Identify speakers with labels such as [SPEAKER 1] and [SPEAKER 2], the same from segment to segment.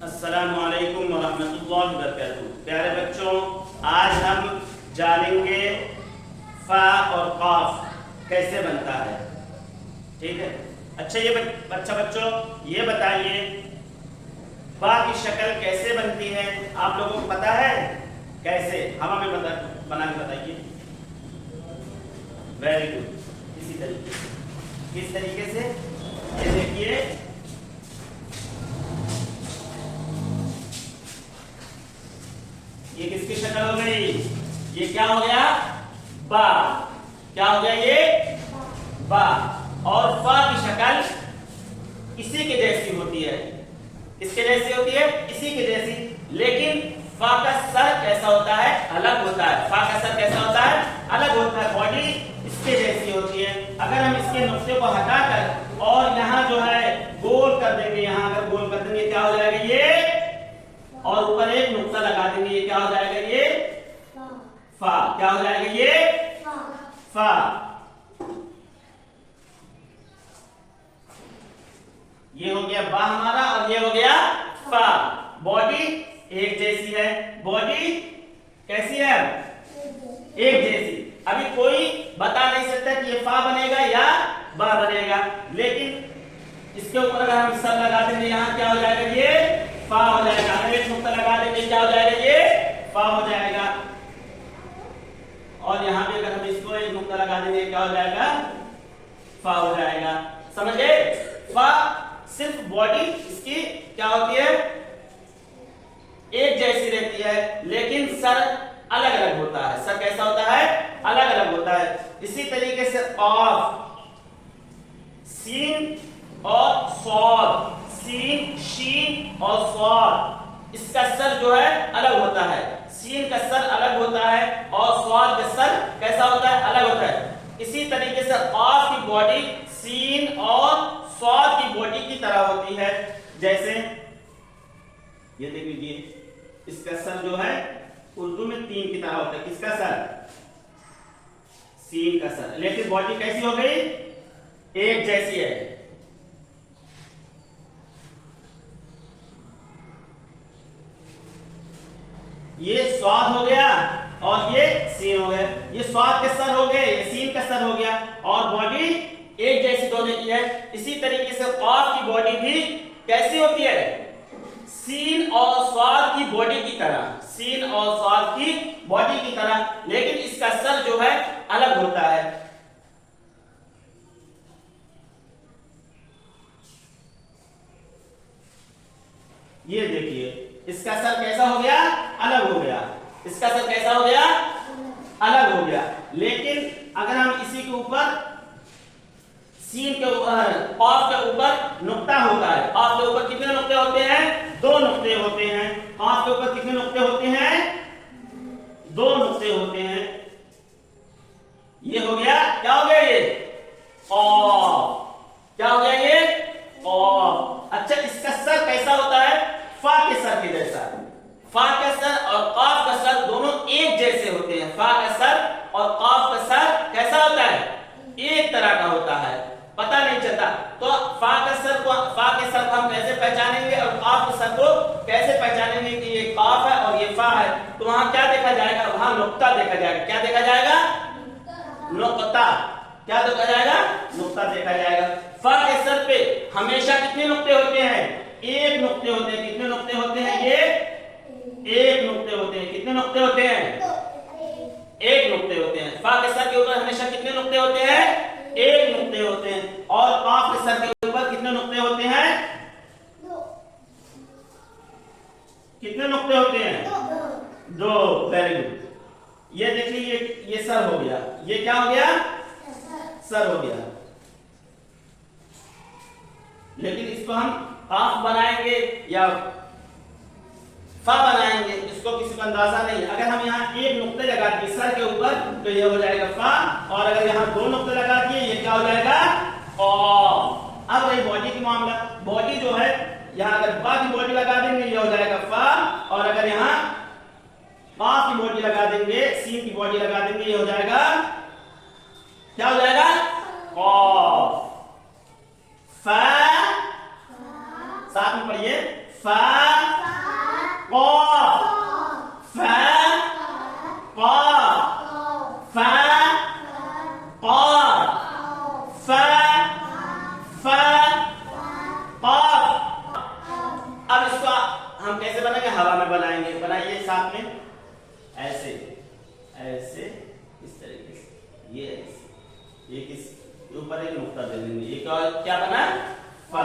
[SPEAKER 1] अस्सलामु अलैकुम वरहमतुल्लाहि वबरकातुहू। प्यारे बच्चों, आज हम जानेंगे फा और काफ कैसे बनता है। ठीक है। अच्छा बच्चों, ये बताइए फा की शक्ल कैसे बनती है, आप लोगों को पता है? कैसे हम हमें बना के बताइए। Very good. इसी तरीके से, किस तरीके से? ये देखिए, ये किसकी शक्ल हो गई? ये क्या हो गया? बा। क्या हो गया ये? बा। और फा की शक्ल इसी के जैसी होती है। किसके जैसी होती है? इसी के जैसी। लेकिन फा का सर कैसा होता है? अलग होता है। फा का सर कैसा होता है? अलग होता है। बॉडी इसके जैसी होती है। अगर हम इसके नुक्ते को हटाकर और यहाँ जो है गोल कर देंगे, यहाँ अगर गोल कर देंगे क्या हो जाएगा ये? और ऊपर एक नुक्ता लगा देंगे, ये क्या हो जाएगा? ये फा। क्या हो जाएगा ये? फा। ये हो गया बा हमारा और ये हो गया फा। बॉडी एक जैसी है। बॉडी कैसी है? एक जैसी। अभी कोई बता नहीं सकता कि ये फा बनेगा या बा बनेगा, लेकिन इसके ऊपर अगर हम सर लगा देंगे, यहाँ क्या हो जाएगा? ये फा हो जाएगा। अगर एक नुक्ता लगा देंगे क्या हो जाएगा? ये फा हो जाएगा। और यहाँ पे अगर हम इसको एक नुक्ता लगा देंगे क्या हो जाएगा? फा हो जाएगा। समझ गए? फा सिर्फ बॉडी इसकी क्या होती है? एक जैसी रहती है, लेकिन सर अलग अलग होता है। सर कैसा होता है? अलग अलग होता है। इसी तरीके से काफ, सीन और सॉद, सीन, शीन और सॉद, इसका सर जो है अलग होता है। सीन का सर अलग होता है और सॉद का सर कैसा होता है? अलग होता है। इसी तरीके से काफ की बॉडी सीन और सॉद की बॉडी की तरह होती है। जैसे ये देख लीजिए, इसका सर जो है उर्दू में तीन की तरह होता है। किसका सर? सीन का सर। लेकिन बॉडी कैसी हो गई? एक जैसी है। ये स्वाद हो गया और ये सीन हो गया। ये स्वाद के सर हो गए, ये सीन का सर हो गया और बॉडी एक जैसी दोनों की है। इसी तरीके से काफ की बॉडी भी कैसी होती है? सीन और स्वाद की बॉडी की तरह। सीन और स्वाद की बॉडी की तरह, लेकिन इसका सर जो है अलग होता है। ये देखिए, इसका सर कैसा हो गया? अलग हो गया। इसका सर कैसा हो गया? अलग हो गया। लेकिन अगर हम इसी के ऊपर सीन के ऊपर, काफ के ऊपर नुक्ता होता है। काफ के ऊपर कितने नुक्ते होते हैं? दो नुक्ते होते हैं। काफ के ऊपर कितने नुक्ते होते हैं? दो नुक्ते होते हैं। ये हो गया, क्या हो गया ये? काफ। क्या हो गया ये? काफ। अच्छा, इसका सर कैसा होता है? फा के सर के जैसा। फा का सर और काफ का सर दोनों एक जैसे होते हैं। फा का सर और काफ का सर कैसा होता है? एक तरह का होता है। पता नहीं चलता। तो फा के सर को हम कैसे पहचानेंगे और काफ के सर को कैसे पहचानेंगे कि ये काफ है और ये फा है? तो वहां क्या देखा जाएगा? वहां नुक्ता देखा जाएगा। क्या देखा जाएगा? नुक्ता। क्या देखा जाएगा? नुक्ता देखा जाएगा। फा के सर पे हमेशा कितने नुक्ते होते हैं? एक नुक्ते होते हैं। कितने नुक्ते होते हैं? ये एक नुक्ते होते हैं। कितने नुक्ते होते हैं? एक नुक्ते होते हैं। फा के सर के ऊपर हमेशा कितने नुक्ते होते हैं? एक नुक्ते होते हैं। और काफ के सर के ऊपर कितने नुक्ते होते हैं? कितने नुक्ते होते हैं? दो। Very good. ये देखिए, ये सर हो गया। ये क्या हो गया? सर हो गया। लेकिन इसको हम काफ बनाएंगे या फा बनाएंगे, इसको किसी को अंदाजा नहीं है। अगर हम यहाँ एक नुक्ते लगा दिए सर के ऊपर तो ये हो जाएगा फा, और अगर यहाँ दो नुक्ते लगा दिए ये क्या हो जाएगा? काफ। अब रही बॉडी की मामला। बॉडी जो है, यहाँ अगर बा की बॉडी लगा देंगे ये हो जाएगा फा, और अगर यहाँ काफ की बॉडी लगा देंगे, सीन की बॉडी लगा देंगे, ये हो जाएगा क्या हो जाएगा? काफ। फा, साथ में पढ़िए, फा कॉफ, फा, कॉफ, फा, कॉफ, फा, फा, कॉफ। अब इसको हम कैसे बनाएंगे? हवा में बनाएंगे। बनाइए साथ में, ऐसे ऐसे इस तरीके से, ये ऐसे, ये किस ऊपर एक नुक्ता दे देंगे। ये क्या बना? फा।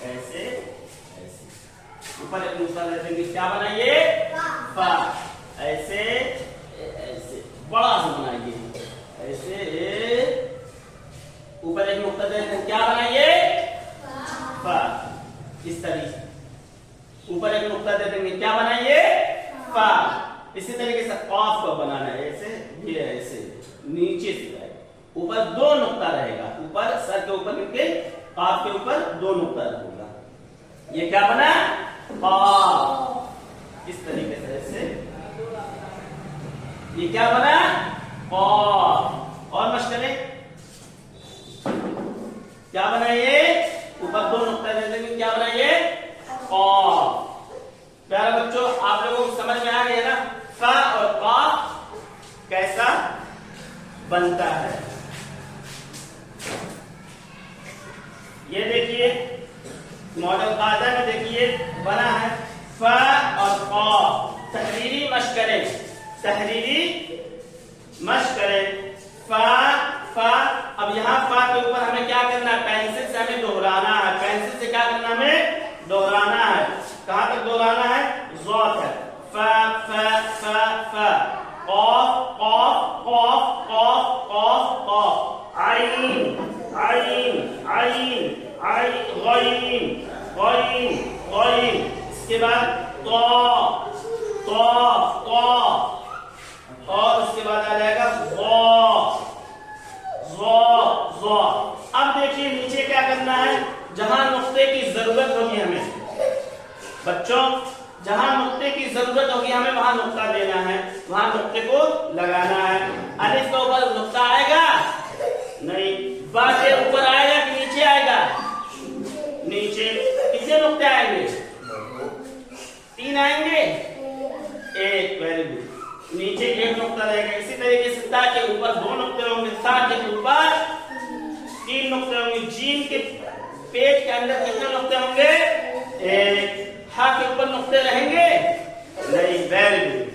[SPEAKER 1] ऐसे ऐसे ऊपर एक नुक्ता दे देंगे, क्या बना ये? फा। ऐसे ऐसे बड़ा सा बनाइए, ऐसे ऊपर एक नुक्ता दे देंगे, क्या बना ये? फा। इस तरीके ऊपर एक नुक्ता दे देंगे, क्या बना ये? फा। इसी तरीके से कॉफ को बनाना है, ऐसे ये ऐसे नीचे से ऊपर दो नुक्ता रहेगा, ऊपर सर के ऊपर नीचे, कॉफ के ऊपर दो नुक्ता रहेगा। ये क्या बना? कॉफ। इस तरीके से ऐसे ये क्या बना? कॉफ। और मश करें, क्या बना ये? ऊपर दो नुक्ता दे देंगे, क्या बना ये? कॉफ। प्यारे बच्चों, आप लोगों को समझ में आ गया ना फा और कॉफ कैसा बनता है? ये देखिए मॉडल कायदा में देखिए बना है फा और कॉफ। तहरीरी मश्क करें, तहरीरी मश्क करें। फा फा। अब यहाँ फा के ऊपर हमें क्या करना है? पेंसिल से हमें दोहराना है। पेंसिल से क्या करना? हमें दोहराना है। कहां तक दोहराना है? ज़ौ तक। फा फा फा फा। कॉफ कॉफ कॉफ कॉफ कॉफ कॉफ। आइन आइन आइन आइन गईन गईन गईन। इसके बाद तो तो तो, और उसके बाद आ जाएगा ज़ौ ज़ौ। अब देखिए नीचे क्या करना है? जहां नुक्ते की जरूरत होगी हमें बच्चों, जहां नुक्ते की जरूरत होगी हमें वहां नुक्ता देना है, वहां नुक्ते को लगाना है। अलिफ के ऊपर नुक्ता आएगा नहीं, बा के ऊपर आएगा कि नीचे आएगा? नीचे। कितने नुक्ते आएंगे? 3 आएंगे। एक, वेरी गुड। नीचे एक नुक्ता रहेगा। इसी तरीके से ता के ऊपर 2 नुक्ते होंगे, ता के ऊपर 3 नुक्ते होंगे। जीम के पेट के अंदर कितने नुक्ते होंगे? एक। हा के ऊपर नुक्ते रहेंगे नहीं, वेरी गुड।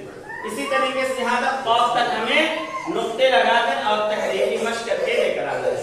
[SPEAKER 1] इसी तरीके से यहाँ तक कॉफ तक हमें नुक्ते लगाकर और तहरीरी मश्क करके लेकर आना है।